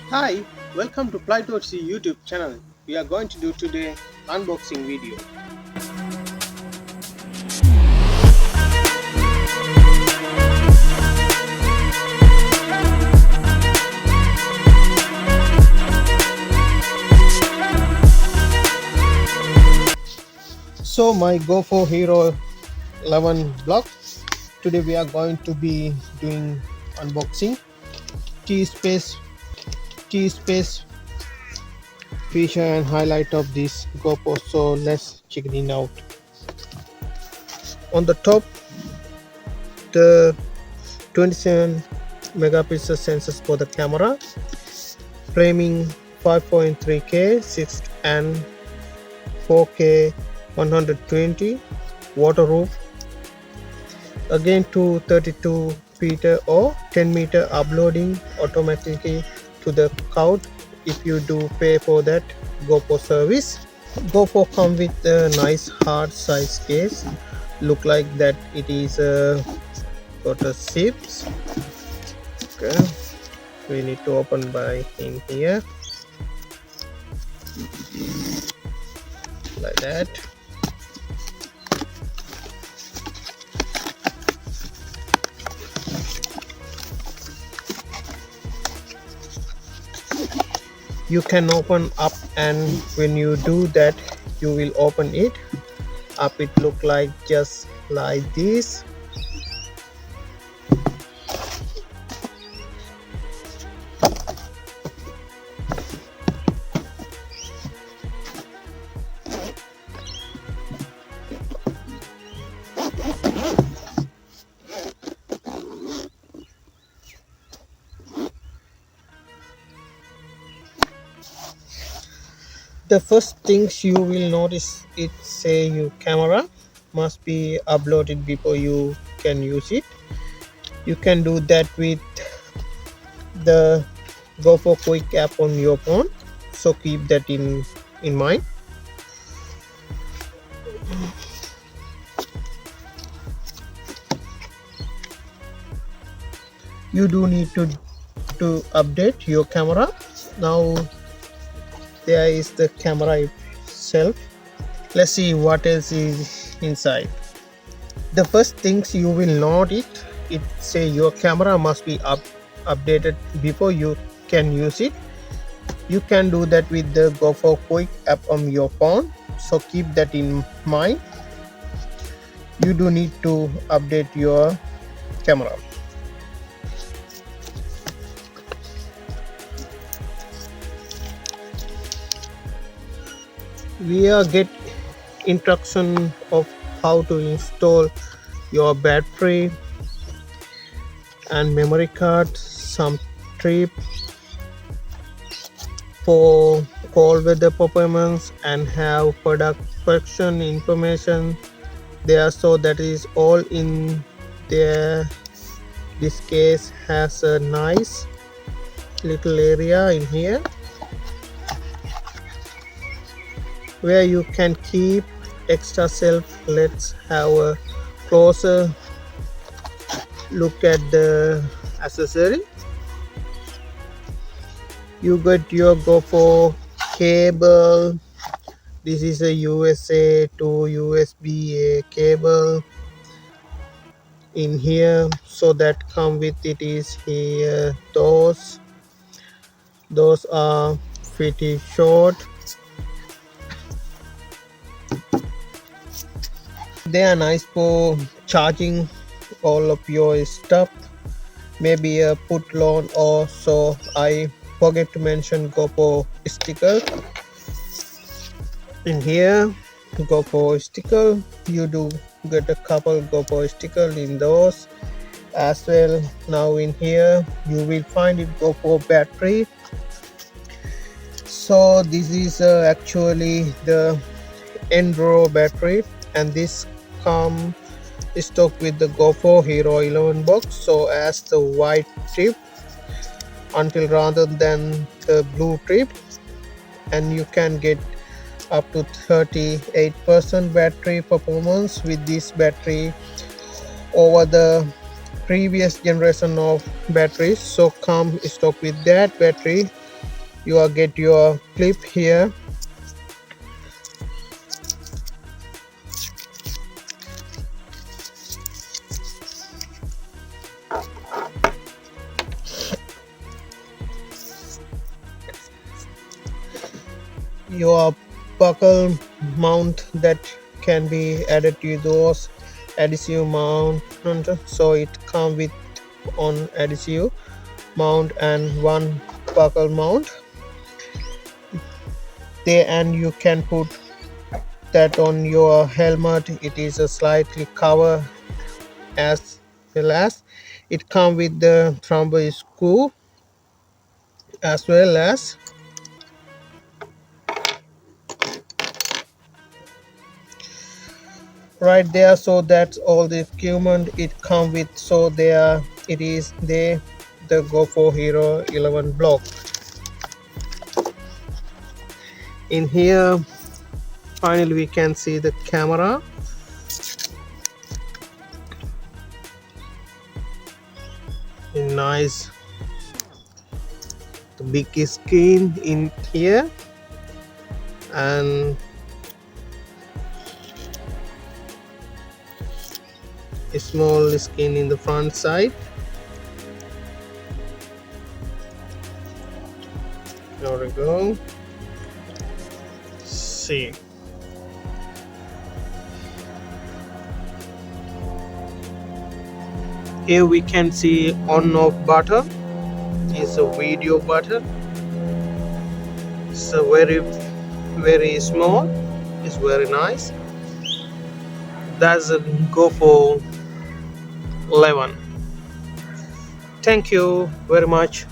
Hi, welcome to Fly.c YouTube channel. We are going to do today unboxing video. So my GoPro Hero 11 block. Today we are going to be doing unboxing. Key space, key space feature and highlight of this GoPro. So let's check it out. On the top, the 27 megapixel sensors for the camera, framing 5.3K 6 and 4K 120, waterproof, again to 32 meter or 10 meter uploading automatically to the cloud if you do pay for that GoPro service. GoPro come with a nice hard size case, look like that it is got a zips. Okay, we need to open by in here like that. You can open up, and when you do that you will open it up, it look like just like this. The first things you will notice, it say your camera must be uploaded before you can use it. You can do that with the GoPro Quick app on your phone, so keep that in mind. You do need to update your camera. Now there is the camera itself. Let's see what else is inside. The first things you will note, it say your camera must be updated before you can use it. You can do that with the GoPro Quick app on your phone, so keep that in mind. You do need to update your camera. We are get instruction of how to install your battery and memory card, some trip for cold weather performance, and have product production information there, so that is all in there. This case has a nice little area in here where you can keep extra shelf. Let's have a closer look at the accessory. You got your GoPro cable. This is a USA to USB-A cable in here, so that come with it is here. Those are pretty short. They are nice for charging all of your stuff, maybe a put loan or so. I forget to mention GoPro sticker in here. GoPro sticker, you do get a couple GoPro sticker in those as well. Now in here you will find it GoPro battery. So this is actually the Enduro battery, and this come stock with the GoPro Hero 11 box, so as the white strip until rather than the blue strip, and you can get up to 38% battery performance with this battery over the previous generation of batteries. So come stock with that battery. You will get your clip here. Your buckle mount that can be added to those adhesive mount, so it comes with on adhesive mount and one buckle mount there, and you can put that on your helmet. It is a slightly cover, as well as it comes with the thumb screw as well as right there. So that's all the equipment it comes with. So there it is, the GoPro Hero 11 block. In here finally we can see the camera. Nice, the big screen in here and a small screen in the front side. There we go. See, here we can see on off button is a video button. It's a very small, it's very nice. That's a GoPro 11. Thank you very much.